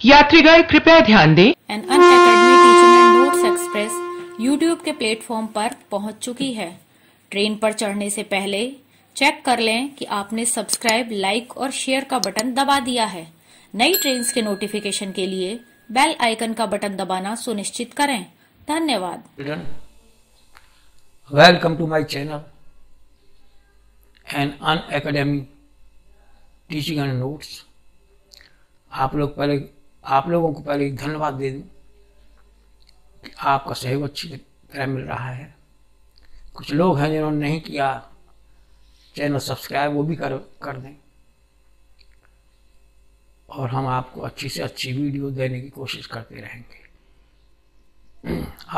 यात्रीगण कृपया ध्यान दें। An Unacademy teaching and notes express YouTube के प्लेटफॉर्म पर पहुंच चुकी है। ट्रेन पर चढ़ने से पहले चेक कर लें कि आपने सब्सक्राइब, लाइक और शेयर का बटन दबा दिया है। नई ट्रेन्स के नोटिफिकेशन के लिए बेल आइकन का बटन दबाना सुनिश्चित करें। धन्यवाद। Welcome to my channel an Unacademy teaching and notes. आप लोगों को पहले धन्यवाद दे दूं कि आपका सहयोग अच्छी तरह मिल रहा है। कुछ लोग हैं जिन्होंने नहीं किया चैनल सब्सक्राइब, वो भी कर दें और हम आपको अच्छी से अच्छी वीडियो देने की कोशिश करते रहेंगे।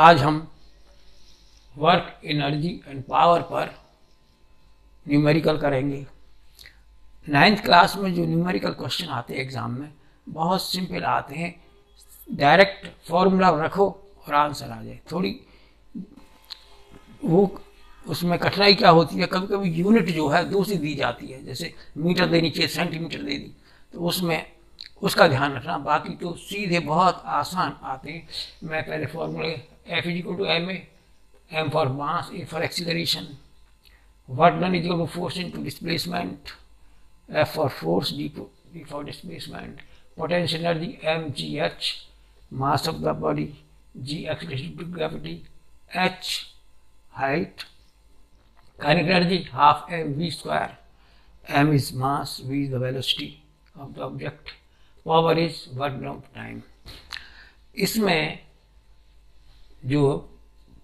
आज हम वर्क, एनर्जी एंड पावर पर न्यूमेरिकल करेंगे। 9th क्लास में जो न्यूमेरिकल क्वेश्चन आते हैं एग्जाम में, बहुत सिंपल आते हैं। डायरेक्ट फॉर्मूला रखो और आंसर आ जाए। थोड़ी वो उसमें कठिनाई क्या होती है, कभी कभी यूनिट जो है दूसरी दी जाती है, जैसे मीटर देनी चाहिए, सेंटीमीटर दे दी, तो उसमें उसका ध्यान रखना। बाकी तो सीधे बहुत आसान आते हैं। मैं पहले फॉर्मूले F = ma, m for mass, a for acceleration, work done = force into displacement, F for force, D for displacement, potential energy mgh, mass of the body, G acceleration due to gravity, h height, kinetic energy half mv square, m is mass, v is the velocity of the object, power is work done of time। इसमें जो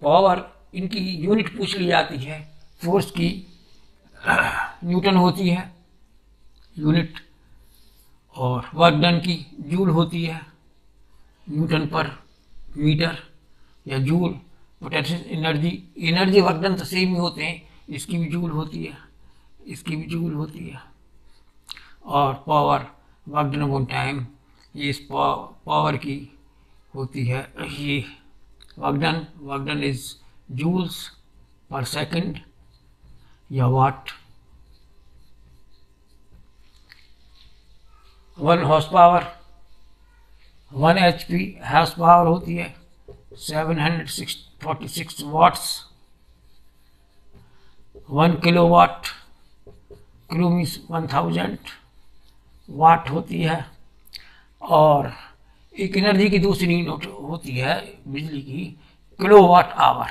power इनकी unit पूछ ली जाती है, force की Newton होती है unit, और वर्क डन की जूल होती है, न्यूटन पर मीटर या joule. Potential energy work done तो सेम ही होते हैं, इसकी भी जूल होती है, इसकी भी जूल होती है। और power work done upon time, ये इस पावर की होती है, ये work done is joules per second या watt. 1 horsepower, 1 HP horsepower होती है 746 watts. 1 kilowatt, kilo means 1000 watt होती है। और एक एनर्जी की दूसरी यूनिट होती है बिजली की, किलोवाट आवर।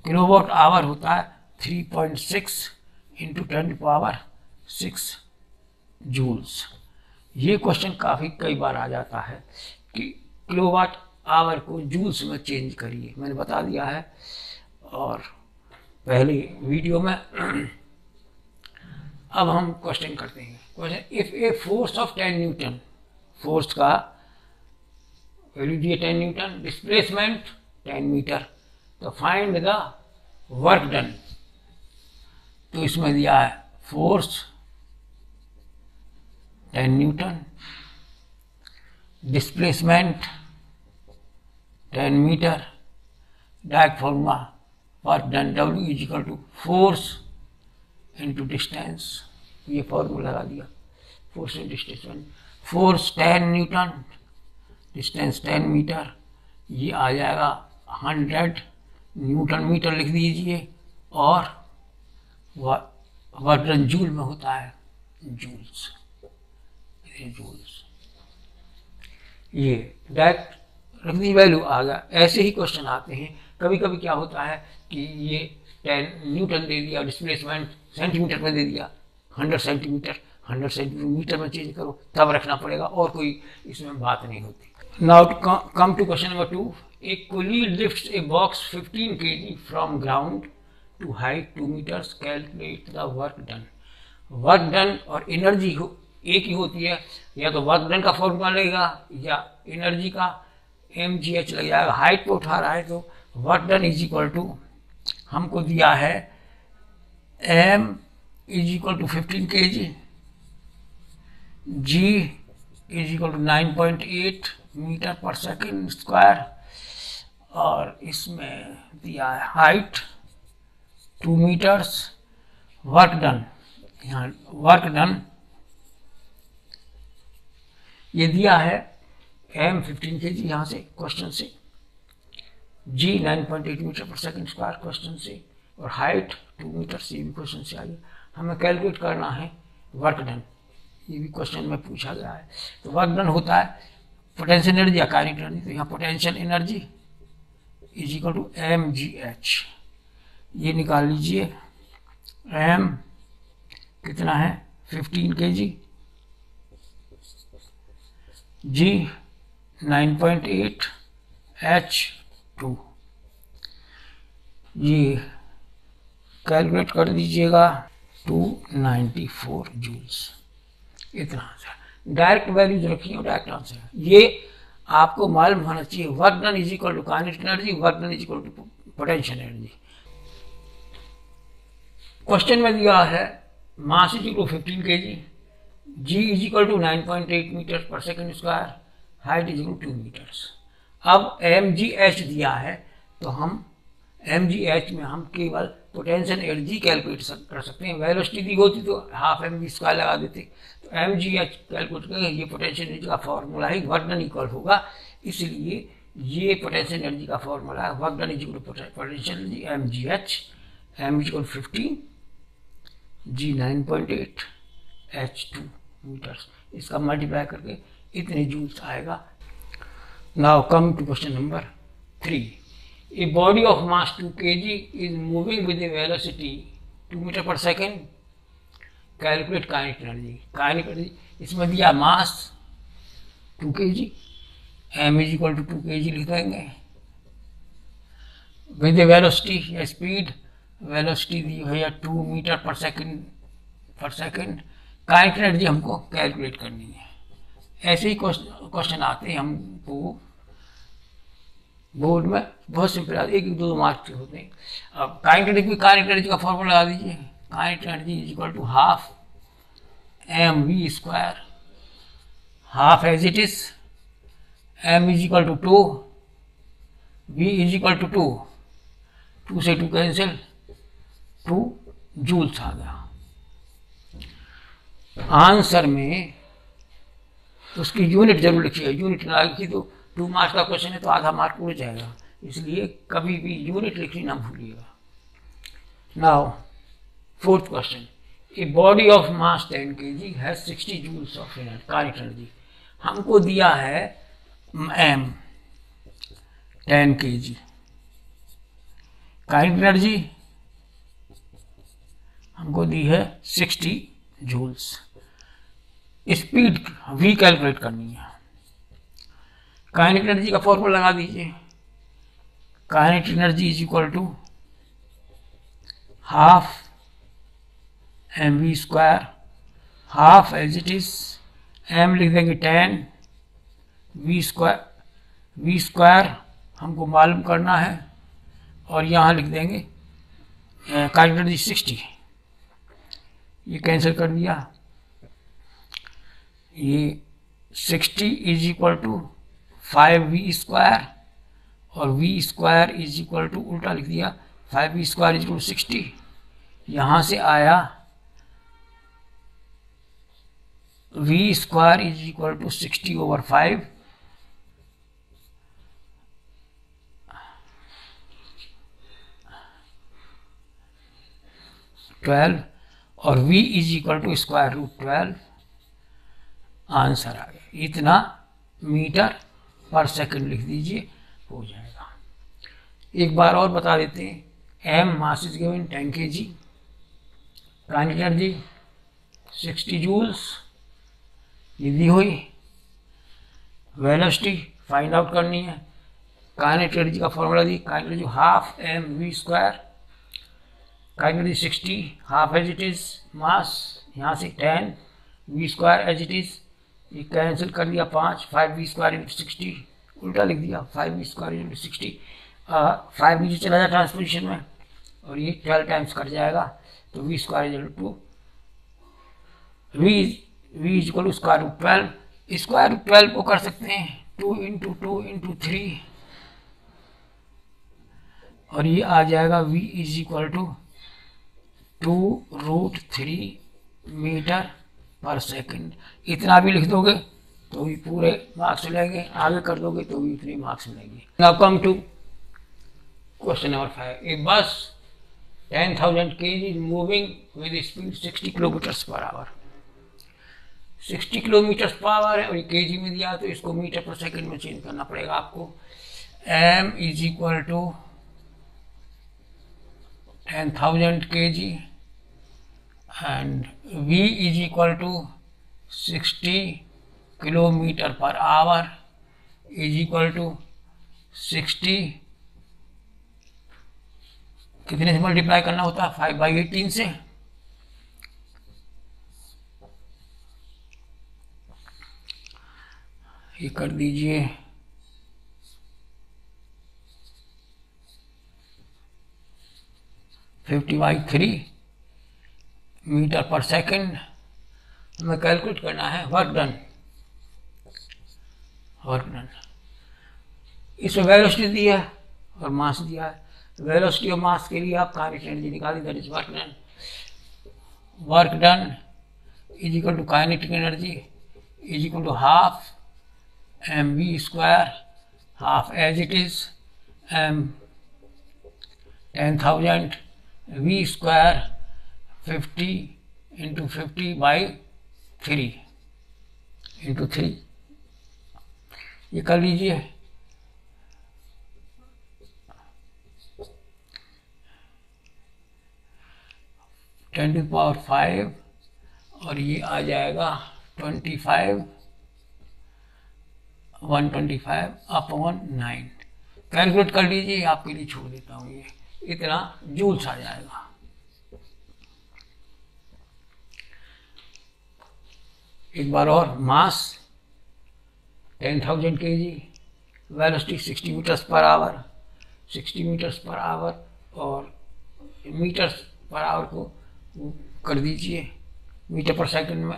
किलोवाट आवर होता है 3.6 × 10⁻⁶ जूल्स। ये क्वेश्चन कई बार आ जाता है कि किलोवाट आवर को जूल्स में चेंज करिए, मैंने बता दिया है और पहले वीडियो में। अब हम क्वेश्चन करते हैं। Question, if a force of 10 newton, force का वैल्यू दिए 10 न्यूटन, डिस्प्लेसमेंट 10 मीटर, तो फाइंड द वर्क डन। तो इसमें दिया है force 10 newton, displacement 10 metre, direct formula work done W = force into distance. ये फॉर्मूला लगा दिया, force into distance. Force 10 newton, distance 10 metre, ये आ जाएगा 100 न्यूटन मीटर लिख दीजिए। और वर्क डन जूल में होता है, जूल्स। ये डायरेक्ट रख दी, वैल्यू आ गया। ऐसे ही क्वेश्चन आते हैं। कभी कभी क्या होता है कि ये 10 न्यूटन दे दिया, डिस्प्लेसमेंट सेंटीमीटर में दे दिया, 100 सेंटीमीटर, 100 सेंटीमीटर में चेंज करो, तब रखना पड़ेगा, और कोई इसमें बात नहीं होती। Now come to question number 2। A कुली lifts a box 15 kg from ground to height 2 meters, calculate the work done. Work done और एनर्जी एक ही होती है, या तो वर्क डन का फॉर्मूला लगेगा या एनर्जी का mgh लग जाएगा। हाइट पे उठा रहा है तो वर्क डन = हमको दिया है m = 15 kg, g = 9.8 metre per second square, और इसमें दिया है हाइट 2 meters, वर्क डन, यहाँ वर्क डन ये दिया है m 15 kg यहाँ से क्वेश्चन से, g 9.8 metre per second square question से, और हाइट 2 मीटर से भी क्वेश्चन से आई। हमें कैलकुलेट करना है वर्क डन, ये भी क्वेश्चन में पूछा गया है। तो वर्क डन होता है पोटेंशियल एनर्जी या काइनेटिक एनर्जी, तो यहाँ potential energy is equal to mgh, ये निकाल लीजिए। m कितना है 15 kg, g 9.8, h 2, ये कैलकुलेट कर दीजिएगा 294 जूल्स, इतना आंसर। डायरेक्ट वैल्यूज रखिए और डायरेक्ट आंसर। ये आपको मालूम होना चाहिए work done is equal to kinetic energy, work done is equal to potential energy. Question में दिया है mass is equal to 15 kg, g is equal to 9.8 metre per second square, height is equal to 2 metres. अब mgh दिया है, तो हम mgh में हम केवल पोटेंशियल एनर्जी कैलकुलेट कर सकते हैं। वेलोसिटी दी होती तो हाफ mv स्क्वायर लगा देते, तो mgh कैलकुलेट करेंगे। ये पोटेंशियल एनर्जी का फॉर्मूला है, वर्क डन इक्वल होगा, इसलिए ये पोटेंशियल एनर्जी का फॉर्मूला है। Work done is equal to potential energy mgh, m is equal 15, g 9.8, h 2 metres. इसका मल्टीप्लाई करके इतने जूल्स आएगा। Now come to question number 3। A body of mass 2 kg is moving with a velocity 2 metre per second, calculate kinetic energy. Kinetic energy इसमें दिया mass 2 kg, m is equal to 2 kg लिख देंगे, with a velocity या speed, velocity दी है 2 metre per second. Kinetic energy हमको calculate करनी है। ऐसे ही क्वेश्चन आते हैं हमको बोर्ड में, बहुत सिंपल आते, 1-2 मार्क्स के होते हैं। अब काइनेटिक एनर्जी का फॉर्मूला लगा दीजिए। Kinetic energy is equal to half mv square, half as it is, m is equal to 2, v is equal to 2, 2 से 2 कैंसिल, 2 जूल्स आ गया आंसर में। तो उसकी यूनिट जरूर लिखिए, यूनिट ना लिखी तो 2 मार्क्स का क्वेश्चन है तो आधा मार्क उड़ जाएगा, इसलिए कभी भी यूनिट लिखनी ना भूलिएगा। Now fourth question, a body of mass 10 kg has 60 joules of kinetic energy. हमको दिया है m 10 kg, काइनेटिक एनर्जी हमको दी है 60 जूल्स। स्पीड v कैलकुलेट करनी है। काइनेटिक एनर्जी का फॉर्मूला लगा दीजिए। Kinetic energy is equal to half mv square, half as it is, m लिख देंगे 10, v स्क्वायर हमको मालूम करना है, और यहाँ लिख देंगे काइनेटिक एनर्जी 60, ये कैंसिल कर दिया। ये 60 is equal to 5v square, और v square is equal to उल्टा लिख दिया, 5v square is equal to 60। यहाँ से आया v square is equal to 60/5, और v is equal to square root 12। Answer आ गया, इतना मीटर पर सेकंड लिख दीजिए, हो जाएगा। एक बार और बता देते हैं, m mass is given 10 kg, kinetic energy 60 joules, ये दी हुई। वेलोसिटी फाइंड आउट करनी है। काइनेटिक एनर्जी का फॉर्मूला दी, kinetic energy half mv square, kinetic energy 60, half as it is, mass यहाँ से 10, v square as it is, ये कैंसिल कर दिया 5v स्क्वायर इंटू 60, उल्टा लिख दिया 5v स्क्वायर इंटू 60, 5 नीचे चला जाए ट्रांसपोजिशन में, और ये 12 टाइम्स कट जाएगा, तो v square is to v is equal to square root 12। Square root 12 को कर सकते हैं 2 इंटू 2 इंटू 3, और ये आ जाएगा v is equal to 2√3 metre per second. इतना भी लिख दोगे तो भी पूरे मार्क्स मिलेंगे, आगे कर दोगे तो भी उतने मार्क्स मिलेंगे। Now come to question number 5। A bus 10,000 kg moving with speed 60 kilometres per hour. 60 kilometres per hour है और ये केजी में दिया, तो इसको मीटर पर सेकंड में चेंज करना पड़ेगा आपको। m is equal to 10,000 kg and v is equal to 60 kilometre per hour is equal to 60 कितने से मल्टीप्लाई करना होता है, 5/18 से। ये कर दीजिए 50/3 मीटर पर सेकंड। हमें कैलकुलेट करना है वर्क डन। इसमें वेलोसिटी दिया है और मास दिया है। वेलोसिटी और मास के लिए आप काइनेटिक एनर्जी निकालें, that is work done. Work done is equal to kinetic energy is equal to half mv square, half as it is m 10,000 v square 50 into 50/3 into 3। ये कर लीजिए। टेन टू पावर 5 और ये आ जाएगा 25 125/9। Calculate कर लीजिए, आपके लिए छोड़ देता हूँ। ये इतना जूल्स आ जाएगा। एक बार और, mass 10,000 kg, velocity 60 metres per hour, 60 metres per hour और मीटर्स पर आवर को कर दीजिए मीटर पर सेकंड में,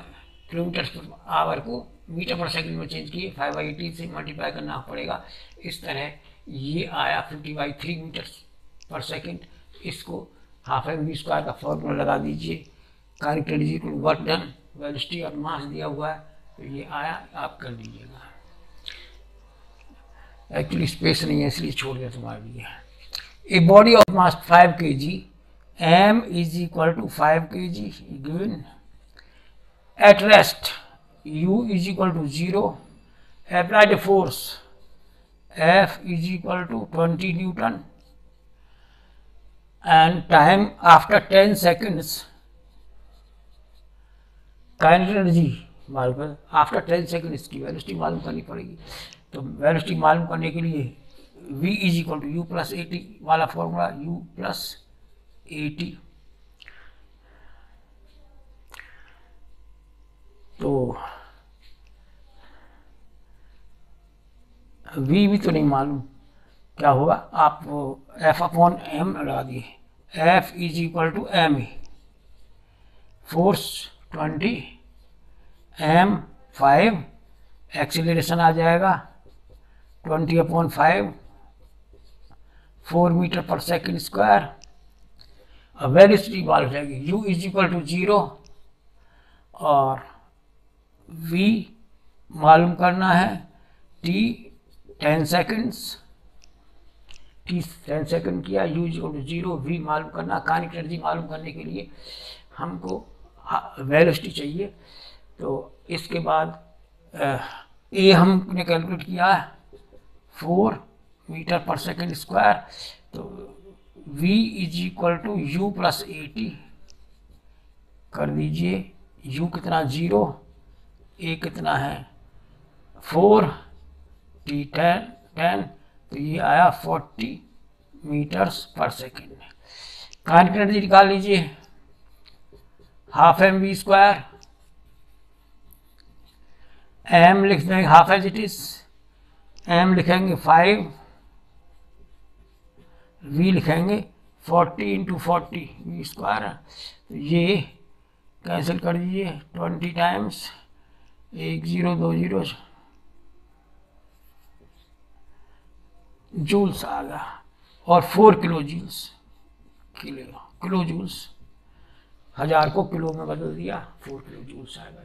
किलोमीटर पर आवर को मीटर पर सेकंड में चेंज किए, 5/18 से मल्टीप्लाई करना पड़ेगा। इस तरह ये आया 50/3 मीटर पर सेकंड। इसको हाफ mv स्क्वायर का फॉर्मूला लगा दीजिए। काइनेटिक एनर्जी को वर्क डन, वेलोसिटी और मास दिया हुआ है, तो ये आया, आप कर लीजिएगा। एक्चुअली स्पेस नहीं है इसलिए छोड़ दिया तुम्हारे लिए। A body of mass 5 kg, m is equal to 5 kg given at rest, u is equal to 0, applied a force F is equal to 20 Newton and time after 10 seconds kinetic energy मालूम कर, after 10 second इसकी velocity मालूम करनी पड़ेगी। तो velocity मालूम करने के लिए v is equal to u plus 80 वाला फॉर्मूला, u प्लस 80। तो v भी तो नहीं मालूम, क्या होगा, आप F/m लगा दिए। F is equal to m, force 20, m 5, acceleration आ जाएगा 20/5, 4 मीटर पर सेकंड स्क्वायर। अब वेलोसिटी मालूम हो जाएगी, u इज इक्वल टू 0 और v मालूम करना है, t 10 सेकेंड्स, t 10 सेकेंड किया, u is equal to 0, v मालूम करना। काइनेटिक एनर्जी मालूम करने के लिए हमको वेलोसिटी चाहिए। तो इसके बाद ए हमने कैलकुलेट किया है 4 मीटर पर सेकंड स्क्वायर। तो v is equal to u plus 80 कर दीजिए। u कितना 0, a कितना है 4, t 10, तो ये आया 40 मीटर्स पर सेकेंड। काइनेटिक एनर्जी निकाल लीजिए, हाफ mv स्क्वायर, m लिख देंगे half as it is, m लिखेंगे 5, v लिखेंगे 40 इंटू 40 v स्क्वायर। तो ये कैंसिल कर दीजिए, 20 टाइम्स 1 0 2 0 जूल्स आ गया और 4 किलो जूल्स, किलो जूल्स, 1000 को किलो में बदल दिया, 4 किलो जूल्स आएगा।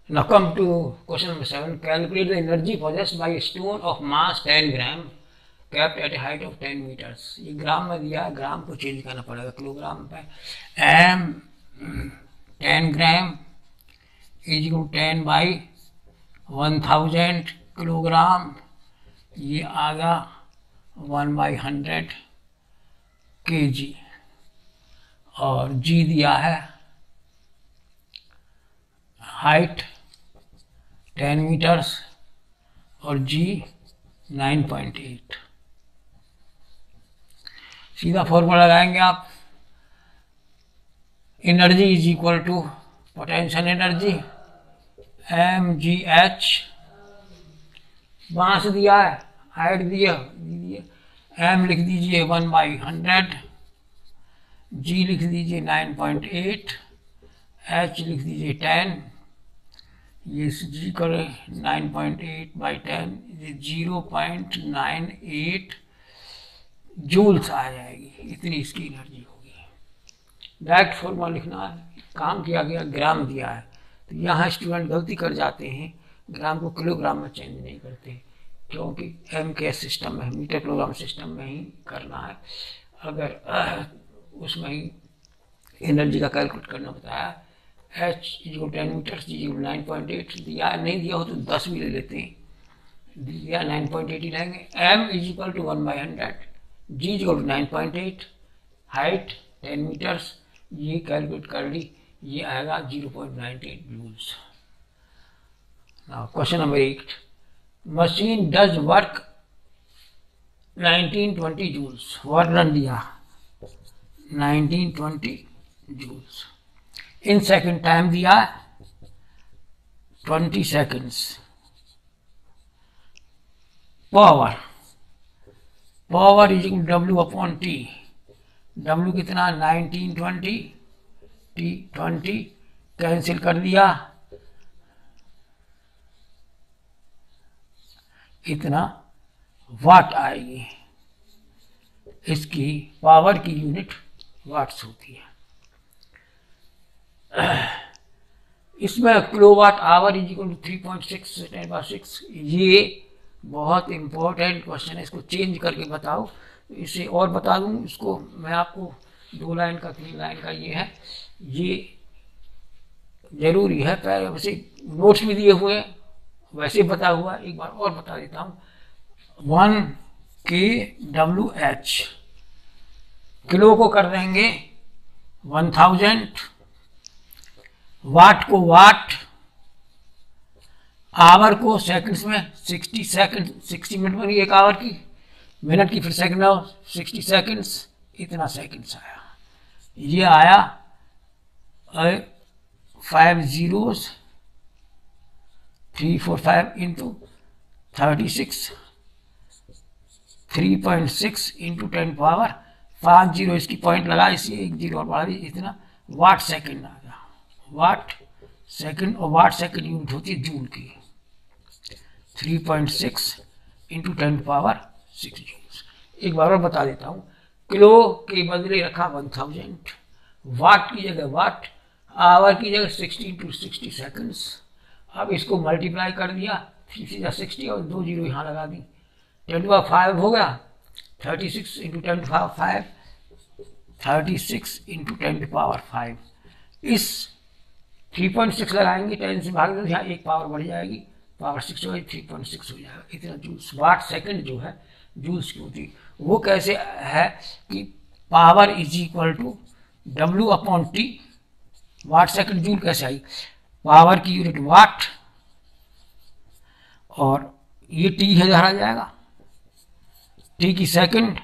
Now come to question number 7. Calculate the energy possessed by a stone of mass 10 gram kept at a height of 10 meters. ये ग्राम में दिया, ग्राम को चेंज करना पड़ेगा किलोग्राम पे. m 10 gram is equal 10 by 1000 kilogram. ये आगा 1/100 kg. और g दिया है हाइट 10 मीटर्स और g 9.8. सीधा फॉर्मूला लगाएंगे आप. Energy is equal to potential energy mgh. Mass दिया है, हाइट दिया, m लिख दीजिए 1/100, g लिख दीजिए 9.8, h लिख दीजिए 10. ये जी करें 9.8/10 0.98 जूल्स आ जाएगी. इतनी इसकी एनर्जी होगी. डायरेक्ट फॉर्मूला लिखना है. काम किया गया, ग्राम दिया है. तो यहाँ स्टूडेंट गलती कर जाते हैं, ग्राम को किलोग्राम में चेंज नहीं करते, क्योंकि MKS सिस्टम में, मीटर किलोग्राम सिस्टम में ही करना है. अगर उसमें ही एनर्जी का कैलकुलेट करना बताया, h equal 10 metre, g equal 9.8 दिया. नहीं दिया हो तो 10 भी ले लेते हैं. दिया 9.8 ही लेंगे. m is equal to 1/100, g equal to 9.8, height 10 metres. ये कैलकुलेट कर ली, ये आएगा 0.98 joules. Now question number 8. Machine does work 1920 joules. Work done दिया 1920 जूल्स. इन सेकंड टाइम दिया 20 seconds. Power is equal W/T. W कितना 1920, T 20 कैंसिल कर दिया. इतना वाट आएगी. इसकी पावर की यूनिट वाट्स होती है. इसमें kilowatt hour is equal to 3.6 10/6. ये बहुत इंपॉर्टेंट क्वेश्चन है. इसको चेंज करके बताओ. इसे और बता दूं, इसको मैं आपको 2 लाइन का 3 लाइन का ये है, ये जरूरी है. पहले वैसे नोट्स भी दिए हुए हैं, वैसे बता हुआ. एक बार और बता देता हूँ. 1 kWh. किलो को कर देंगे 1000, वाट को वाट, आवर को सेकंड्स में 60 सेकंड, 60 मिनट बनी 1 आवर की, मिनट की फिर सेकंड हो 60 सेकंड्स. इतना सेकंड्स आया. ये आया 5 zeros 345 into 36, 3.6 into 10 power 5 zero. इसकी पॉइंट लगा, इसलिए 1 जीरो और बढ़ा दी. इतना वाट सेकंड आ गया. वाट सेकंड, और वाट सेकंड यूनिट होती है जूल की. 3.6 इंटू 10 पावर 6 जूल्स. एक बार और बता देता हूँ. किलो के बदले रखा 1000, वाट की जगह वाट, आवर की जगह 60 इंटू 60 सेकंड्स. अब इसको मल्टीप्लाई कर दिया, 3 सीधा 60 और 2 जीरो यहाँ लगा दी. 10⁵ हो गया. 36 इंटू 10⁵, 36 इंटू 10⁵. इस 3.6 लगाएंगे, 10 से भाग दो, यहाँ 1 पावर बढ़ जाएगी, पावर 6 हो गई, 3.6 हो जाएगा. इतना जूल्स. वाट सेकंड जो है जूल्स की होती है. वो कैसे है कि power is equal to W/T. Watt second joule कैसे आई? पावर की यूनिट वाट, और ये T है धरा जाएगा, T की सेकंड,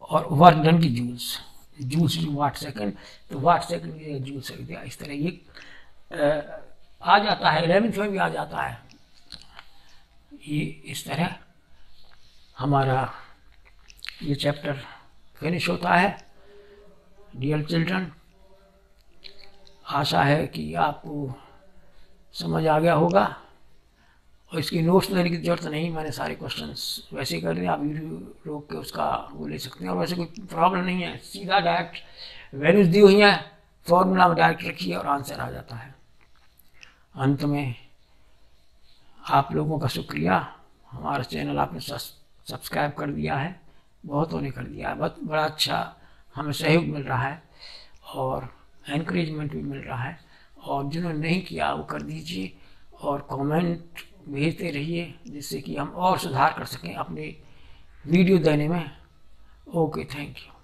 और वर्क डन की जूल्स. जूल्स वाट सेकंड, तो वाट सेकंड की जूल्स रख दिया. इस तरह ये आ जाता है, 11th में भी आ जाता है. ये इस तरह हमारा ये चैप्टर फिनिश होता है. डियर चिल्ड्रन, आशा है कि आपको समझ आ गया होगा, और इसकी नोट्स लेने की जरूरत नहीं. मैंने सारे क्वेश्चंस वैसे ही कर दिए. आप वीडियो रोक के उसका वो ले सकते हैं, और वैसे कोई प्रॉब्लम नहीं है. सीधा डायरेक्ट वैल्यूज दी हुई हैं, फॉर्मूला में डायरेक्ट रखिए और आंसर आ जाता है. अंत में आप लोगों का शुक्रिया, हमारा चैनल आपने सब्सक्राइब कर दिया है, बहुतों ने कर दिया है, बहुत बड़ा अच्छा हमें सहयोग मिल रहा है और एनकरेजमेंट भी मिल रहा है। और जिन्होंने नहीं किया वो कर दीजिए और कमेंट भेजते रहिए, जिससे कि हम और सुधार कर सकें अपने वीडियो देने में। Okay, thank you.